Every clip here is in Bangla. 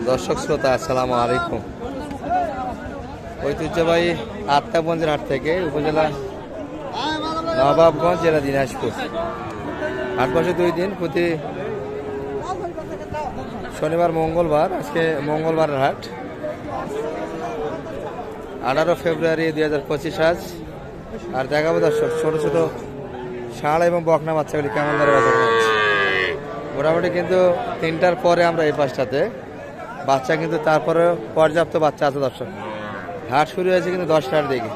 দর্শক শ্রোতা আসসালামু আলাইকুম। ঐতিহ্যবাহী আত্মাগঞ্জের হাট থেকে উপজেলা নবাবগঞ্জ জেলা দিনাজপুর। হাট বসে 2 দিন, প্রতি শনিবার মঙ্গলবার। আজকে মঙ্গলবারের হাট, 18 ফেব্রুয়ারি 2025 আজ। আর দেখাবো দর্শক ছোট ছোট ষাঁড় এবং বকনা বাচ্চাগুলি কেমন ধরে বাজার হচ্ছে। মোটামুটি কিন্তু 3টার পরে আমরা এই পাশটাতে বাচ্চা, কিন্তু তারপরে পর্যাপ্ত বাচ্চা আছে দর্শক। হাট শুরু হয়েছে কিন্তু 10টার দিকে।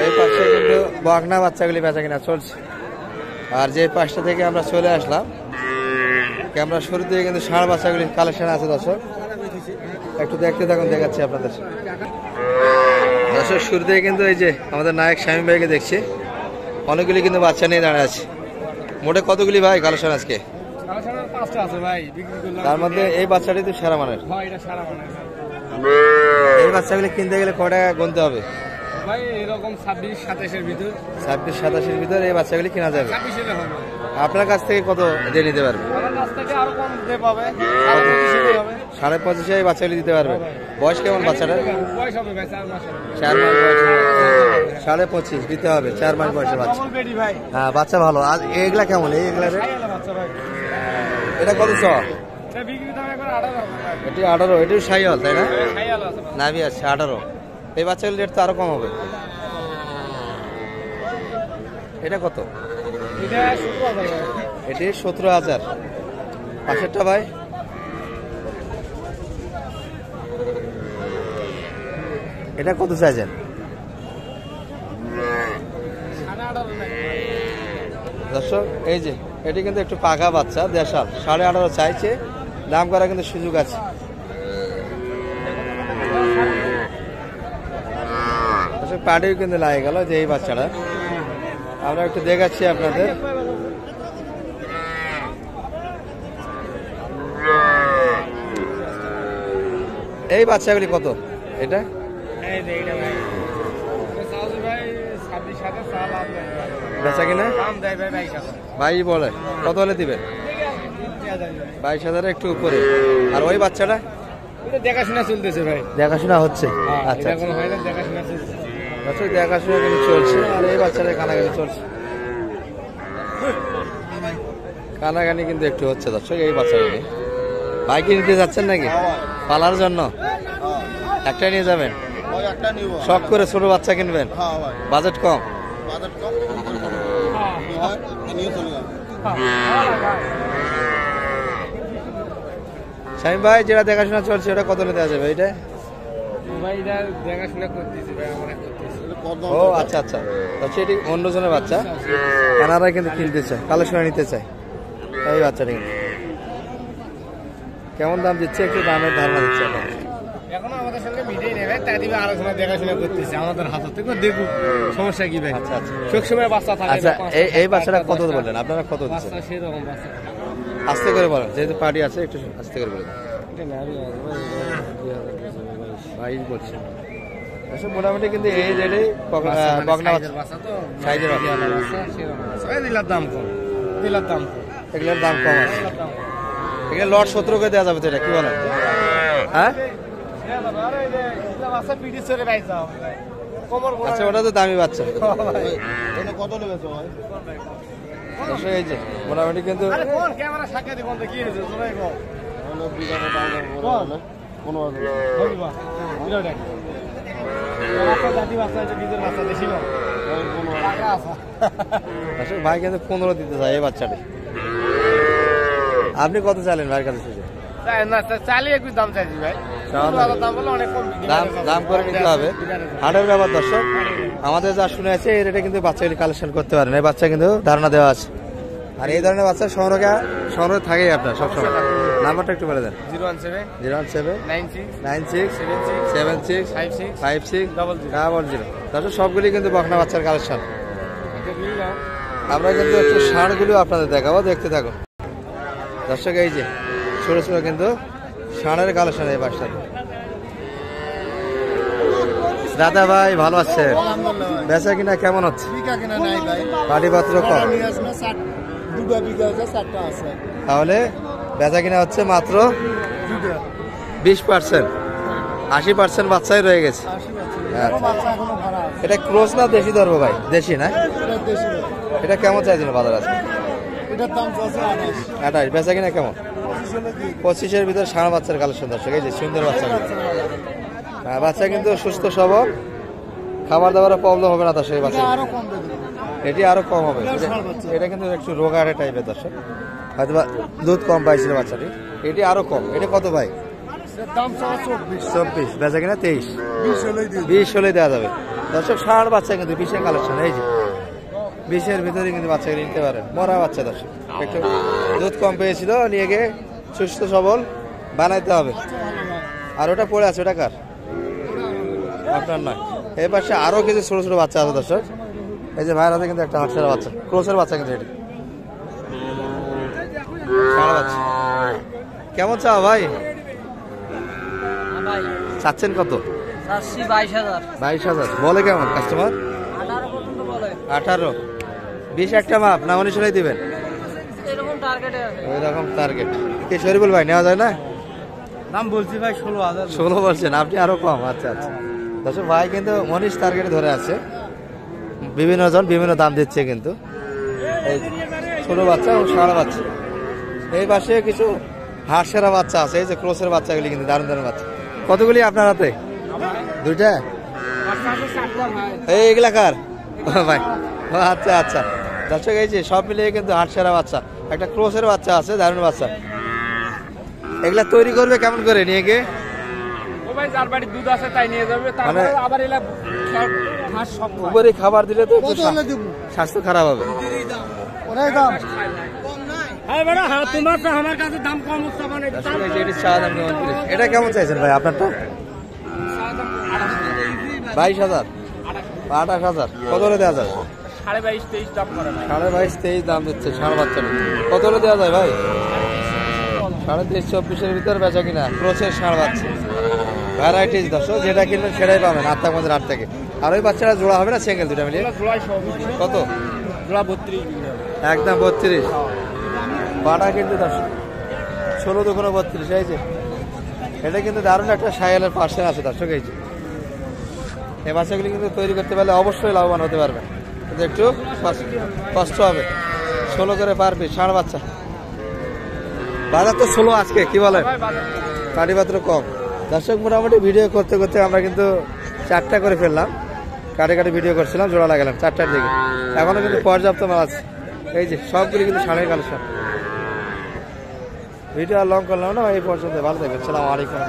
এই পাশে কিন্তু বকনা বাচ্চাগুলি বেচা কিনা চলছে। আর যে পাশটা থেকে আমরা চলে আসলাম, ক্যামেরা শুরু থেকে কিন্তু ষাঁড় বাচ্চাগুলির কালেকশন আছে দর্শক। একটু দেখতে থাকুন, দেখাচ্ছি আপনাদের দর্শক। শুরু থেকে কিন্তু এই যে আমাদের নায়ক শামীম ভাইকে দেখছি, অনেকগুলি কিন্তু বাচ্চা নিয়ে দাঁড়িয়ে আছে। মোটে কতগুলি ভাই কালেকশন আজকে? তার মধ্যে এই বাচ্চাটি তো সেরা মানের। এই বাচ্চাগুলি কিনতে গেলে কয় টাকা গুনতে হবে ভাই? এরকম 26-27 ভিতর, 26-27 ভিতর এই বাচ্চাগুলি কেনা যাবে। আপনার কাছ থেকে কত দিয়ে নিতে পারবে? আমার কাছ থেকে আরো কম দিতে পাবে, 25.5 এই বাচ্চাগুলি দিতে পারবে। বয়স কেমন বাচ্চাটার? বয়স হবে ভাই 4 মাস। 4 মাস বয়স, 25.5 দিতে হবে। 4 মাস বয়সের বাচ্চা। হ্যাঁ, বাচ্চা ভালো। আর এগুলা কেমন? এইগুলা এটা কত? এটি 18। এটিও শাইওয়াল, তাই না? নাভি আছে 18। এই বাচ্চাগুলির রেট তো আরো কম হবে। এটা কত? এটি 17,000। পাশেরটা ভাই? এটা কত চাইছেন? দর্শক এই যে এটি কিন্তু একটু পাকা বাচ্চা, দেশাল। 18.5 চাইছে, দাম করা কিন্তু সুযোগ আছে। পাটিও কিন্তু লাগে গেল যে এই বাচ্চাটা। আমরা একটু দেখাচ্ছি আপনাদের। এই বাচ্চাগুলি কত? এটা বেচা কিনা ভাই বলে কত হলে দিবেন? 22,000 একটু উপরে। আর ওই বাচ্চাটা দেখাশোনা চলতেছে ভাই, দেখাশোনা হচ্ছে। আচ্ছা, দেখাশোনা কিন্তু চলছে। আর এই বাচ্চাটা কানাকানি চলছে, কানাকানি কিন্তু একটু হচ্ছে দর্শক। এই বাচ্চাগুলি বাইকে নিতে যাচ্ছেন নাকি পালার জন্য? একটাই নিয়ে যাবেন? শখ করে ছোট বাচ্চা কিনবেন? বাজেট কম? শামীম ভাই, যেটা দেখাশোনা চলছে ওটা কত নিতে যাবে? এটা ও আচ্ছা আচ্ছা, এটি অন্যজনের বাচ্চা, এনারা কিন্তু কিনতে চায়, কালেকশন নিতে চায়। এই বাচ্চাটা কিন্তু কেমন দাম দিচ্ছে? একটু দামের ধারণা দিচ্ছে এখন আমাদের সঙ্গে মিটিয়ে নেবে, তাই দিবে আলোচনা, দেখাশোনা করতেছে আমাদের হাত থেকে। দেখুন সমস্যা কি ভাই? আচ্ছা আচ্ছা, সবসময় বাচ্চা থাকে। আচ্ছা, এই বাচ্চাটা কত বললেন আপনারা? কত দিচ্ছেন? সেরকম বাচ্চা আস্তে করে বলেন, যেহেতু পার্টি আছে একটু আস্তে করে বলেন। ভাই বলছি মোটামুটি কিন্তু এই রেটে বকনা সাইজের দিলার দাম কম, দিলার দাম কম, এগুলোর দাম কম আছে। এগুলো লট 17 করে দেওয়া যাবে তো? এটা কি বলেন? হ্যাঁ আচ্ছা, ওটা তো দামি বাচ্চা। এই যে মোটামুটি কিন্তু ভাই কিন্তু 15 দিতে চাই এই বাচ্চাটি। আপনি কত চাইলেন ভাইয়ের কাছে? দাম করে নিতে হবে, হাটের ব্যাপার দর্শক। আমাদের যা শুনে আছে এই রেটে কিন্তু বাচ্চাগুলি কালেকশন করতে পারেন। এই বাচ্চা কিন্তু ধারণা দেওয়া আছে। আর এই ধরনের বাচ্চা সংগ্রহে থাকেই আপনার সবসময়। নাম্বারটা একটু বলে দেন। 017967656 দর্শক, সবগুলি কিন্তু বকনা বাচ্চার কালেকশন। আমরা কিন্তু একটু ষাঁড়গুলো আপনাদের দেখাবো, দেখতে থাকুন দর্শক। এই যে ছোট ছোট কিন্তু ষাঁড়ের কালেকশন এই বাচ্চার। দাদা ভাই ভালো আছে? বেচা কিনা কেমন হচ্ছে? পাটি পাত্র কম, দুটো বিঘা আছে, 4টা আছে। তাহলে বেচা কিনা হচ্ছে মাত্র দুটো 20%, 80% বাচ্চাই রয়ে গেছে। 80 আচ্ছা। বাচ্চা এখনো ভাড়া আছে। এটা ক্রস না দেশি ধরবো ভাই? দেশি না? এটা দেশি। এটা কেমন চাইছিল বাজার আছে? এটার দাম আছে 28। 28, বেচা কিনা কেমন? 25 হলে দিয়ে 25-এর ভিতরে ষাঁড় বাচ্চার কালেকশন দর্শক, এই যে সুন্দর বাচ্চা। বাচ্চা কিন্তু সুস্থ সবল, খাবার দাবারের প্রবলেম হবে না দর্শক এই বাচ্চা। আরো কম দেবে। এটি আরো কম হবে। এটা কিন্তু একটু রোগাড়ে টাইপের দর্শক, হয়তো বা দুধ কম পাইছিল বাচ্চাটি। এটি আরো কম। এটা কত ভাই? এর দাম 24। 24, বেচা কিনা 23। 20 হলেই দিয়ে 20 হলে দেওয়া যাবে দর্শক। ষাঁড় বাচ্চা কিন্তু 20-এর কালেকশন, এই যে 20-এর ভিতরে কিন্তু বাচ্চাকে নিতে পারেন। মরা বাচ্চা দর্শক, একটু দুধ কম পেয়েছিল, নিয়ে গিয়ে সুস্থ সবল বানাইতে হবে। আর ওটা পড়ে আছে, ওটা কার? আপনার নয়। এই পাশে আরো কিছু ছোট ছোট বাচ্চা আছে দর্শক। এই যে ভাইয়ের হাতে কিন্তু একটা হাটসারা বাচ্চা, ক্রোসের বাচ্চা কিন্তু এটি ষাঁড় বাচ্চা। কেমন চাও ভাই? চাচ্ছেন কত? 22,000। বলে কেমন কাস্টমার? 18। 20 একটা মাপ না 19 হলেই দিবেন? ওই রকম টার্গেট। কি শরীফুল ভাই নেওয়া যায় না? দাম বলছি ভাই 16,000। 16 বলছেন আপনি, আরো কম। আচ্ছা আচ্ছা দর্শক, ভাই কিন্তু 19 টার্গেটে ধরে আছে। বিভিন্ন জন বিভিন্ন দাম দিচ্ছে কিন্তু। এই ছোট বাচ্চা এবং ষাঁড় বাচ্চা। এই পাশে কিছু হাঁসেরা বাচ্চা আছে, এই যে ক্রোসের বাচ্চাগুলি কিন্তু দারুণ দারুণ বাচ্চা। কতগুলি আপনার হাতে? দুইটা? এইগুলা কার ভাই? ও আচ্ছা আচ্ছা দর্শক, এই যে সব মিলিয়ে কিন্তু হাঁসেরা বাচ্চা, একটা ক্রোসের বাচ্চা আছে, দারুণ বাচ্চা। এগুলা তৈরি করবে কেমন করে নিয়ে গিয়ে? যার বাড়ি দুধ আছে তাই নিয়ে যাবে। মানে আবার এলা ঘাস সব উপরে খাবার দিলে তো একটু স্বাস্থ্য খারাপ হবে। ওরাই দাম হ্যাঁ বেটা। হ্যাঁ তোমার তো আমার কাছে দাম কম হচ্ছে মানে। দর্শক, এই যে এটির চা দাম 29। এটা কেমন চাইছেন ভাই আপনারটা? 22,000, 28,000। কত হলে দেওয়া যায়? 22-23 দাম করে না। 22-23 দাম দিচ্ছে ষাঁড় বাচ্চা। কত হলে দেওয়া যায় ভাই? 23-24-এর ভিতর বেচা কিনা ক্রোসের ষাঁড় বাচ্চা। ভ্যারাইটিস দর্শক, যেটা কিনবেন সেটাই পাবেন আত্মাগঞ্জের হাট থেকে। আর ওই বাচ্চাটা জোড়া হবে না সিঙ্গেল দুটা মিলিয়ে? কত? জোড়া 32। একদম 32। বাটা কিন্তু দর্শক 16 2 32। এই যে এটা কিন্তু দারুণ একটা সাইলের পার্সেন্ট আছে দর্শক। এই যে এই বাচ্চাগুলি কিন্তু তৈরি করতে পারলে অবশ্যই লাভবান হতে পারবেন, কিন্তু একটু কষ্ট হবে। 16 করে পার পিস ষাঁড় বাচ্চা। বাজার তো 16 আজকে, কি বলেন? কাটি পাত্র কম দর্শক। মোটামুটি ভিডিও করতে করতে আমরা কিন্তু 4টা করে ফেললাম। কাটে কাটে ভিডিও করছিলাম, জোড়া লাগালাম 4টার দিকে। এখনো কিন্তু পর্যাপ্ত মাল আছে। এই যে সবগুলি কিন্তু ষাঁড়ের কালেকশন। ভিডিও আর লং করলাম না, এই পর্যন্ত। ভালো থাকবেন, আসসালামু আলাইকুম।